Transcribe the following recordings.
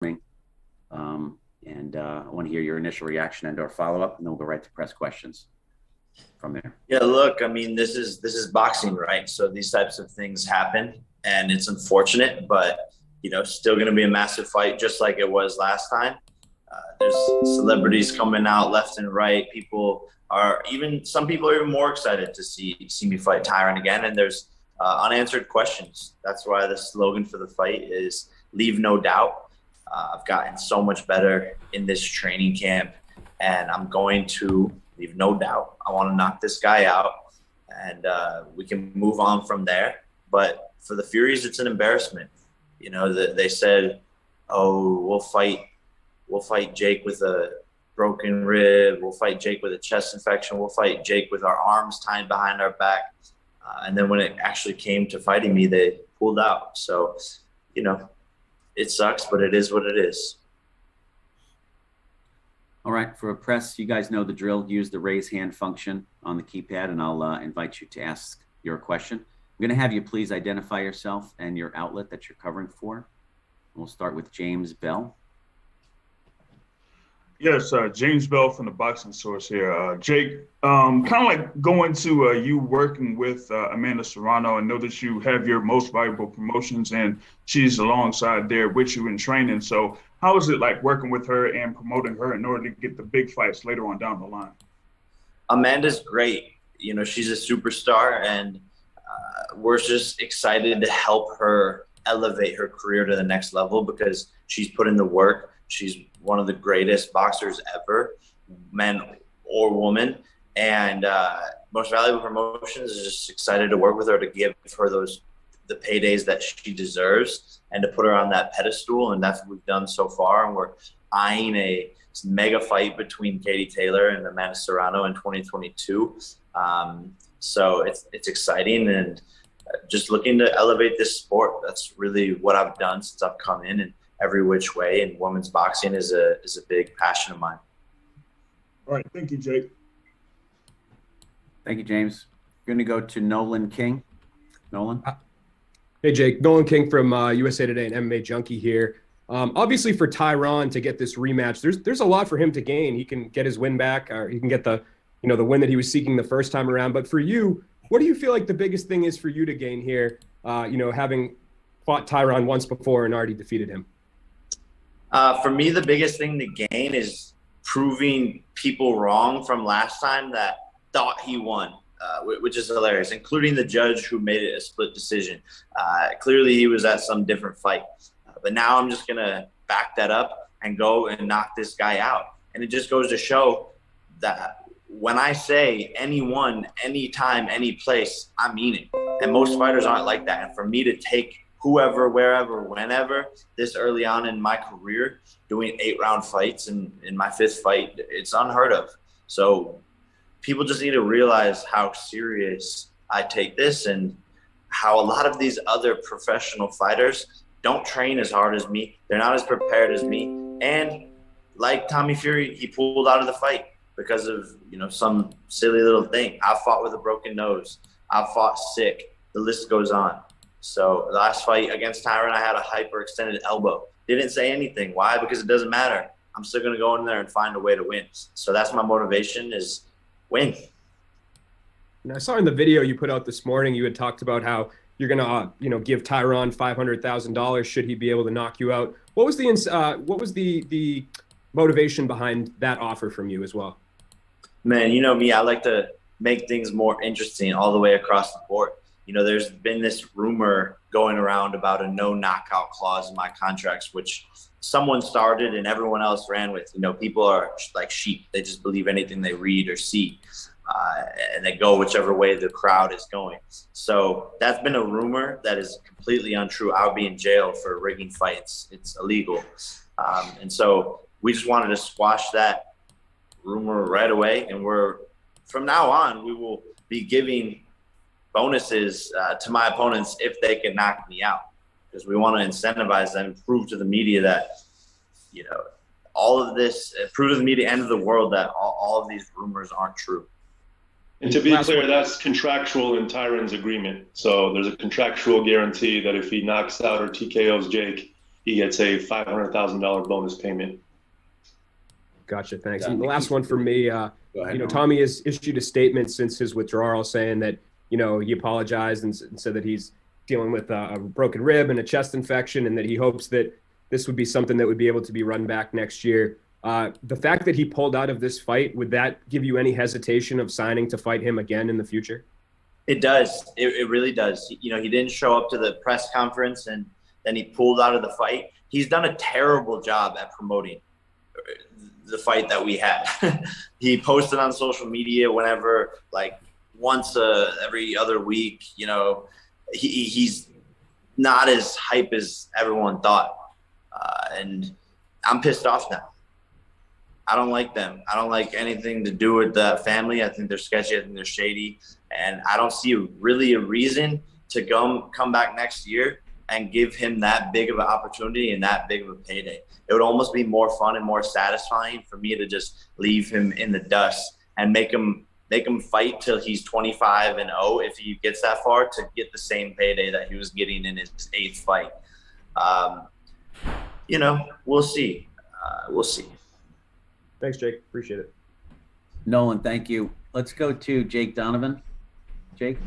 I want to hear your initial reaction and/or follow-up, and then we'll go right to press questions from there. Yeah, look, I mean, this is boxing, right? So these types of things happen, and it's unfortunate, but still going to be a massive fight, just like it was last time. There's celebrities coming out left and right. Some people are even more excited to see me fight Tyron again, and there's unanswered questions. That's why the slogan for the fight is "Leave no doubt." I've gotten so much better in this training camp, and I'm going to leave no doubt. I want to knock this guy out, and we can move on from there. But for the Furies, it's an embarrassment. They said, "Oh, we'll fight Jake with a broken rib. We'll fight Jake with a chest infection. We'll fight Jake with our arms tied behind our back." And then when it actually came to fighting me, they pulled out. So, it sucks, but it is what it is. All right, for a press, you guys know the drill. Use the raise hand function on the keypad, and I'll invite you to ask your question. I'm going to have you please identify yourself and your outlet that you're covering for. We'll start with James Bell. Yes, James Bell from the Boxing Source here. Jake, kind of like going to you working with Amanda Serrano. I know that you have your Most Valuable Promotions, and she's alongside there with you in training. So how is it like working with her and promoting her in order to get the big fights later on down the line? Amanda's great. She's a superstar, and we're just excited to help her elevate her career to the next level because she's put in the work. She's one of the greatest boxers ever, men or woman. And Most Valuable Promotions is just excited to work with her to give her the paydays that she deserves and to put her on that pedestal. And that's what we've done so far. And we're eyeing a mega fight between Katie Taylor and Amanda Serrano in 2022. So it's exciting and just looking to elevate this sport. That's really what I've done since I've come in, and every which way, and women's boxing is a big passion of mine. All right, thank you, Jake. Thank you, James. We're going to go to Nolan King. Nolan. Hey, Jake. Nolan King from USA Today and MMA Junkie here. Obviously, for Tyron to get this rematch, there's a lot for him to gain. He can get his win back, or he can get the win that he was seeking the first time around. But for you, what do you feel like the biggest thing is for you to gain here? Having fought Tyron once before and already defeated him. For me, the biggest thing to gain is proving people wrong from last time that thought he won, which is hilarious, including the judge who made it a split decision. Clearly, he was at some different fight. But now I'm just going to back that up and go and knock this guy out. And it just goes to show that when I say anyone, anytime, any place, I mean it. And most fighters aren't like that. And for me to take whoever, wherever, whenever, this early on in my career, doing 8-round fights and in my 5th fight, it's unheard of. So people just need to realize how serious I take this and how a lot of these other professional fighters don't train as hard as me. They're not as prepared as me. And like Tommy Fury, he pulled out of the fight because of, some silly little thing. I fought with a broken nose. I fought sick. The list goes on. So the last fight against Tyron, I had a hyperextended elbow. Didn't say anything. Why? Because it doesn't matter. I'm still going to go in there and find a way to win. So that's my motivation, is win. And I saw in the video you put out this morning, you had talked about how you're going to, give Tyron $500,000 should he be able to knock you out. What was the motivation behind that offer from you as well? Man, you know me, I like to make things more interesting all the way across the board. There's been this rumor going around about a no knockout clause in my contracts, which someone started and everyone else ran with. People are like sheep. They just believe anything they read or see, and they go whichever way the crowd is going. So that's been a rumor that is completely untrue. I'll be in jail for rigging fights. It's illegal. And so we just wanted to squash that rumor right away. And from now on, we will be giving bonuses to my opponents if they can knock me out, because we want to incentivize them, prove to the media that, all of this, prove to the media and to the world that all of these rumors aren't true. And to be clear, that's contractual in Tyron's agreement. So there's a contractual guarantee that if he knocks out or TKOs Jake, he gets a $500,000 bonus payment. Gotcha. Thanks. And the last one for me, Go ahead, you know, Nolan. Tommy has issued a statement since his withdrawal saying that, you know, he apologized and said that he's dealing with a broken rib and a chest infection, and that he hopes that this would be something that would be able to be run back next year. The fact that he pulled out of this fight, would that give you any hesitation of signing to fight him again in the future? It does. It really does. You know, he didn't show up to the press conference, and then he pulled out of the fight. He's done a terrible job at promoting the fight that we had. He posted on social media whenever, like once every other week. You know, he's not as hype as everyone thought, and I'm pissed off now. I don't like them. I don't like anything to do with that family. I think they're sketchy. I think they're shady. And I don't see really a reason to come back next year and give him that big of an opportunity and that big of a payday. It would almost be more fun and more satisfying for me to just leave him in the dust and make him fight till he's 25-0 if he gets that far, to get the same payday that he was getting in his 8th fight. You know, we'll see. We'll see. Thanks, Jake. Appreciate it. Nolan, thank you. Let's go to Jake Donovan. Jake?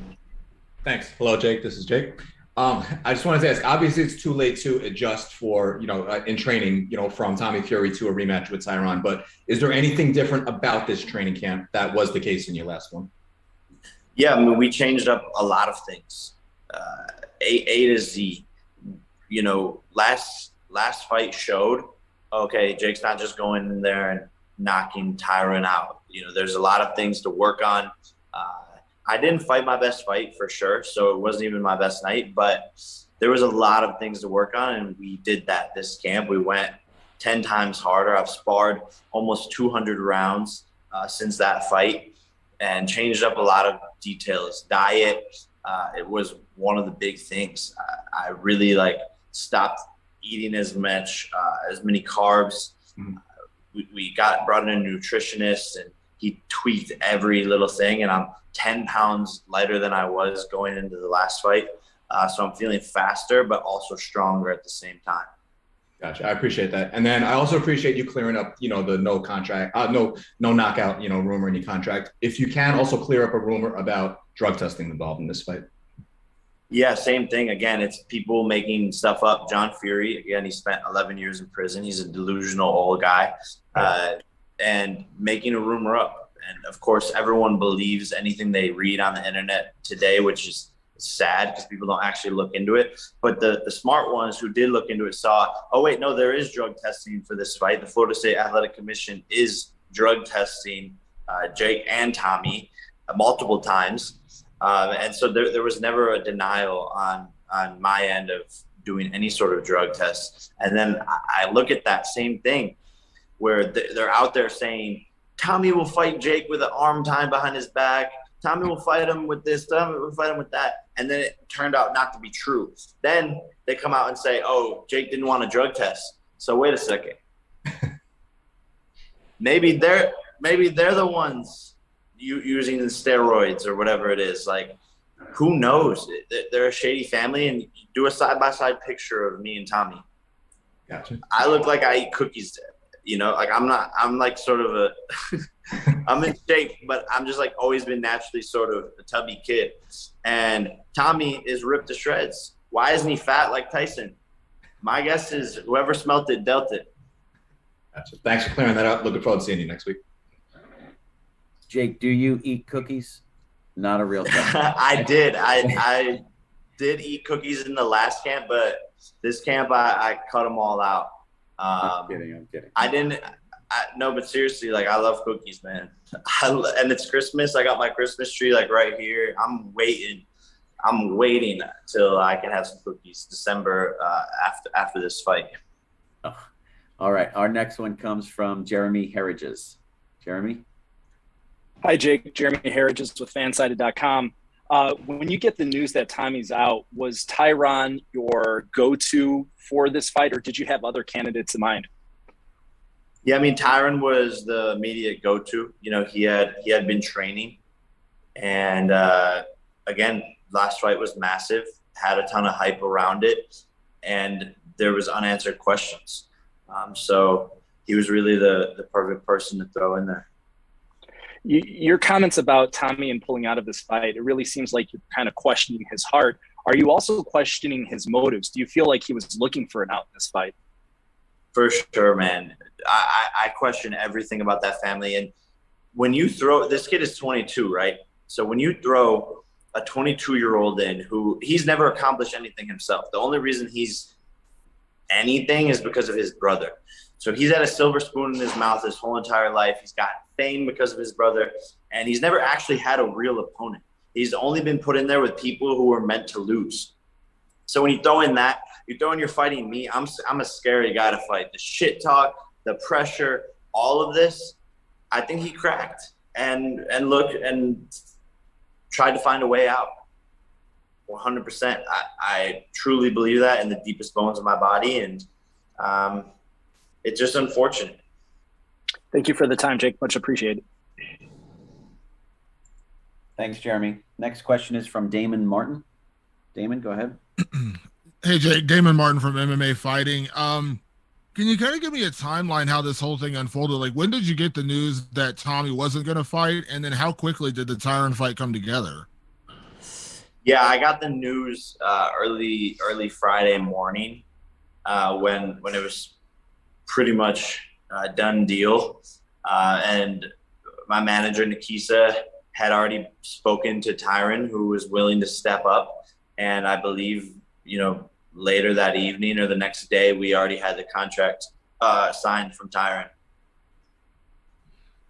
Thanks. Hello, Jake. This is Jake. I just wanted to ask, obviously it's too late to adjust for, you know, in training, you know, from Tommy Fury to a rematch with Tyron, but is there anything different about this training camp that was the case in your last one? Yeah, I mean, we changed up a lot of things. A to Z. You know, last fight showed, okay, Jake's not just going in there and knocking Tyron out. You know, there's a lot of things to work on. I didn't fight my best fight for sure, so it wasn't even my best night, but there was a lot of things to work on, and we did that this camp. We went 10 times harder. I've sparred almost 200 rounds since that fight, and changed up a lot of details. Diet, it was one of the big things. I really stopped eating as many carbs. We brought in a nutritionist, and he tweaked every little thing, and I'm 10 pounds lighter than I was going into the last fight. So I'm feeling faster, but also stronger at the same time. Gotcha. I appreciate that. And then I also appreciate you clearing up, you know, the no knockout, you know, rumor in your contract. If you can also clear up a rumor about drug testing involved in this fight. Yeah, same thing. Again, it's people making stuff up. John Fury, again, he spent 11 years in prison. He's a delusional old guy, and making a rumor up. And of course, everyone believes anything they read on the internet today, which is sad because people don't actually look into it. But the smart ones who did look into it saw, oh, wait, no, there is drug testing for this fight. The Florida State Athletic Commission is drug testing Jake and Tommy multiple times. And so there was never a denial on my end of doing any sort of drug test. And then I look at that same thing where they're out there saying, Tommy will fight Jake with an arm tied behind his back. Tommy will fight him with this. Tommy will fight him with that. And then it turned out not to be true. Then they come out and say, oh, Jake didn't want a drug test. So wait a second. Maybe they're the ones using the steroids or whatever it is. Like, who knows? They're a shady family, and do a side-by-side picture of me and Tommy. Gotcha. I look like I eat cookies. You know, like I'm like sort of I'm in shape, but I'm just like always been naturally sort of a tubby kid. And Tommy is ripped to shreds. Why isn't he fat like Tyson? My guess is whoever smelt it dealt it. Gotcha. Thanks for clearing that up. Looking forward to seeing you next week. Jake, do you eat cookies? Not a real thing. I did. I did eat cookies in the last camp, but this camp I cut them all out. I'm kidding. I didn't. No, but seriously, like, I love cookies, man. And it's Christmas. I got my Christmas tree like right here. I'm waiting till I can have some cookies. December after this fight. Oh. All right. Our next one comes from Jeremy Herridges. Jeremy. Hi, Jake. Jeremy Herridges with Fansided.com. When you get the news that Tommy's out, was Tyron your go-to for this fight, or did you have other candidates in mind? Yeah, I mean, Tyron was the immediate go-to. You know, he had been training, and again, last fight was massive, had a ton of hype around it, and there was unanswered questions. So he was really the perfect person to throw in there. Your comments about Tommy and pulling out of this fight, it really seems like you're kind of questioning his heart. Are you also questioning his motives? Do you feel like he was looking for an out in this fight? For sure, man. I question everything about that family. And when you throw – this kid is 22, right? So when you throw a 22-year-old in who – he's never accomplished anything himself. The only reason he's anything is because of his brother. So he's had a silver spoon in his mouth his whole entire life. He's got fame because of his brother, and he's never actually had a real opponent. He's only been put in there with people who were meant to lose. So when you throw in that, you throw in you're fighting me, I'm a scary guy to fight. The shit talk, the pressure, all of this, I think he cracked and tried to find a way out. 100%. I truly believe that in the deepest bones of my body, and it's just unfortunate. Thank you for the time, Jake. Much appreciated. Thanks, Jeremy. Next question is from Damon Martin. Damon, go ahead. Hey, Jake. Damon Martin from MMA Fighting. Can you kind of give me a timeline how this whole thing unfolded? Like, when did you get the news that Tommy wasn't going to fight? And then how quickly did the Tyron fight come together? Yeah, I got the news early Friday morning when it was pretty much a done deal. And my manager, Nikisa, had already spoken to Tyron, who was willing to step up. And I believe, later that evening or the next day, we already had the contract signed from Tyron.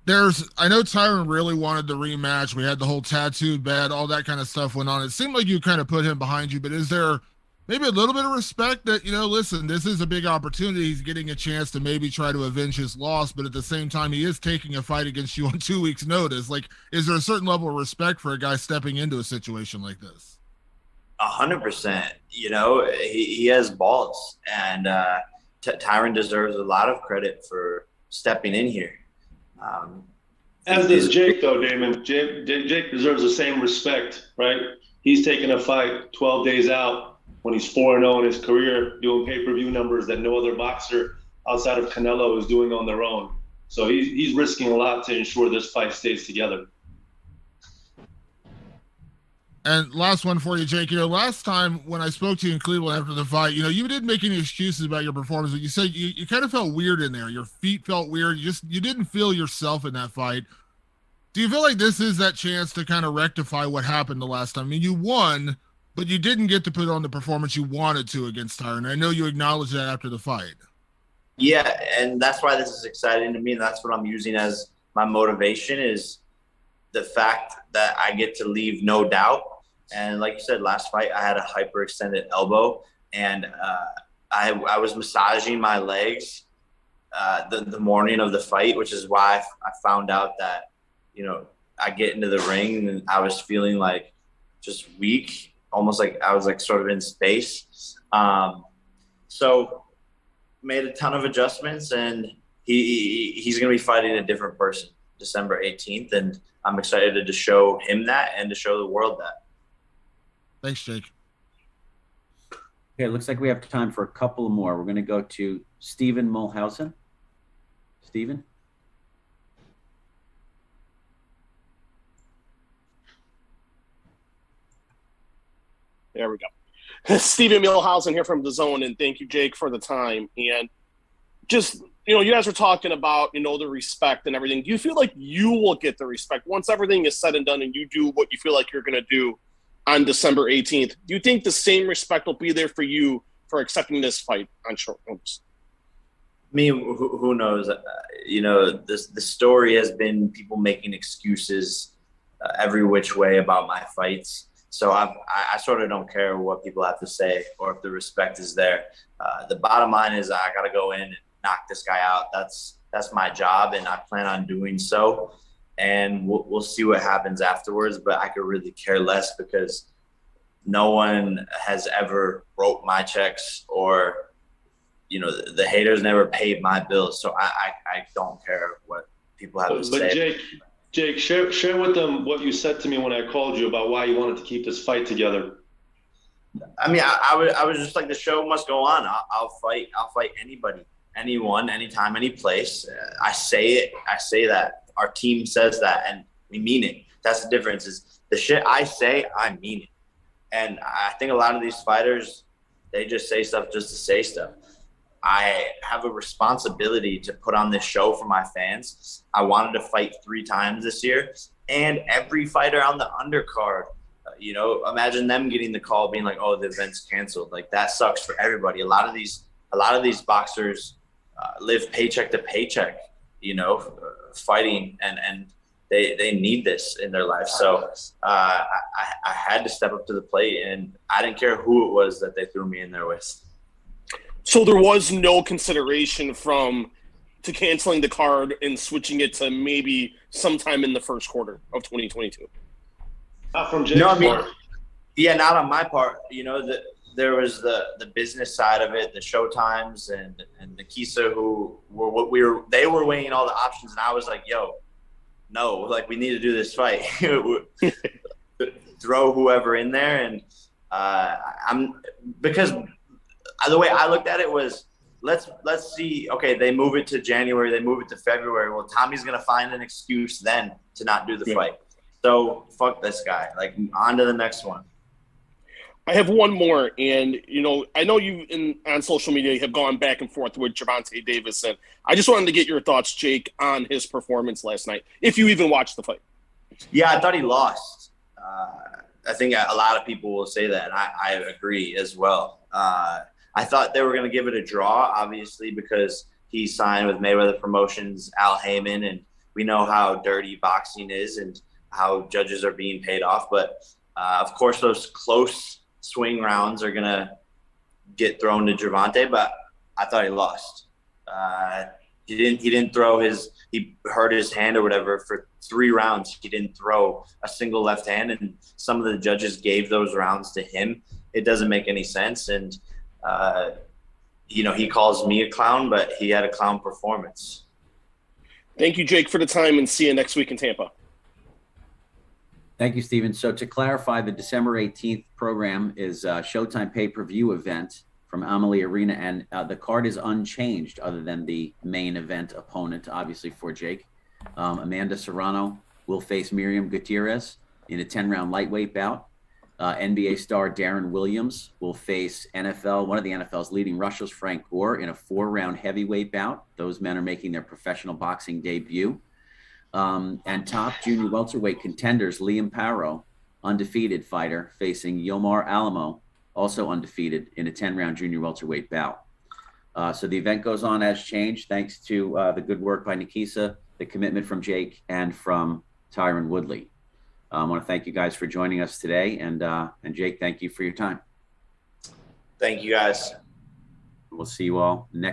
I know Tyron really wanted the rematch. We had the whole tattooed bed, all that kind of stuff went on. It seemed like you kind of put him behind you, but is there maybe a little bit of respect that, listen, this is a big opportunity. He's getting a chance to maybe try to avenge his loss, but at the same time, he is taking a fight against you on 2 weeks' notice. Like, is there a certain level of respect for a guy stepping into a situation like this? 100%. He has balls, and Tyron deserves a lot of credit for stepping in here. As does Jake, though, Damon. Jake deserves the same respect, right? He's taking a fight 12 days out when he's 4-0 in his career, doing pay-per-view numbers that no other boxer outside of Canelo is doing on their own. So he's risking a lot to ensure this fight stays together. And last one for you, Jake. Last time when I spoke to you in Cleveland after the fight, you didn't make any excuses about your performance, but you said you kind of felt weird in there. Your feet felt weird. You didn't feel yourself in that fight. Do you feel like this is that chance to kind of rectify what happened the last time? I mean, you won, but you didn't get to put on the performance you wanted to against Tyron. I know you acknowledged that after the fight. Yeah, and that's why this is exciting to me, and that's what I'm using as my motivation, is the fact that I get to leave no doubt. And like you said, last fight I had a hyperextended elbow, and I was massaging my legs the morning of the fight, which is why I found out that, I get into the ring and I was feeling like just weak, almost like I was like sort of in space. So made a ton of adjustments, and he's going to be fighting a different person December 18th. And I'm excited to show him that and to show the world that. Thanks, Jake. Okay, it looks like we have time for a couple more. We're going to go to Stephen Mulhausen. Stephen? There we go. Stephen Mulhausen here from The Zone, and thank you, Jake, for the time. And just, you guys were talking about, the respect and everything. Do you feel like you will get the respect once everything is said and done and you do what you feel like you're going to do on December 18th? Do you think the same respect will be there for you for accepting this fight on short notice? I mean, who knows? The story has been people making excuses every which way about my fights. So I sort of don't care what people have to say or if the respect is there. The bottom line is I got to go in and knock this guy out. That's my job, and I plan on doing so. And we'll see what happens afterwards, but I could really care less because no one has ever wrote my checks, or, the haters never paid my bills. So I don't care what people have to say. But Jake, share with them what you said to me when I called you about why you wanted to keep this fight together. I mean, I was just like, the show must go on. I'll fight anybody, anyone, anytime, any place. I say that. Our team says that, and we mean it. That's the difference. Is the shit I say, I mean it. And I think a lot of these fighters, they just say stuff just to say stuff. I have a responsibility to put on this show for my fans. I wanted to fight 3 times this year, and every fighter on the undercard, imagine them getting the call being like, "Oh, the event's canceled." Like, that sucks for everybody. A lot of these boxers live paycheck to paycheck, fighting, and they need this in their life. So I had to step up to the plate, and I didn't care who it was that they threw me in there with. So there was no consideration to canceling the card and switching it to maybe sometime in the first quarter of 2022. Not from Jake's part. Yeah, not on my part. There was the business side of it, the Showtimes and Nikisa, who they were weighing all the options, and I was like, "Yo, no, like, we need to do this fight." Throw whoever in there, and because the way I looked at it was, let's see. Okay, they move it to January, they move it to February. Well, Tommy's gonna find an excuse then to not do the fight. So fuck this guy. Like, on to the next one. I have one more, and I know you on social media have gone back and forth with Gervonta Davis, and I just wanted to get your thoughts, Jake, on his performance last night, if you even watched the fight. Yeah, I thought he lost. I think a lot of people will say that, and I agree as well. I thought they were going to give it a draw, obviously, because he signed with Mayweather Promotions, Al Heyman, and we know how dirty boxing is and how judges are being paid off. But, of course, those close swing rounds are going to get thrown to Gervonta, but I thought he lost. He didn't throw he hurt his hand or whatever for 3 rounds. He didn't throw a single left hand, and some of the judges gave those rounds to him. It doesn't make any sense. And, he calls me a clown, but he had a clown performance. Thank you, Jake, for the time, and see you next week in Tampa. Thank you, Steven. So to clarify, the December 18th program is a Showtime pay-per-view event from AMALIE Arena, and the card is unchanged other than the main event opponent, obviously, for Jake. Amanda Serrano will face Miriam Gutierrez in a 10-round lightweight bout. NBA star Darren Williams will face one of the NFL's leading rushers, Frank Gore, in a 4-round heavyweight bout. Those men are making their professional boxing debut. And top junior welterweight contenders, Liam Paro, undefeated fighter, facing Yomar Alamo, also undefeated, in a 10-round junior welterweight bout. So the event goes on as changed, thanks to the good work by Nikisa, the commitment from Jake, and from Tyron Woodley. I want to thank you guys for joining us today, and Jake, thank you for your time. Thank you, guys. We'll see you all next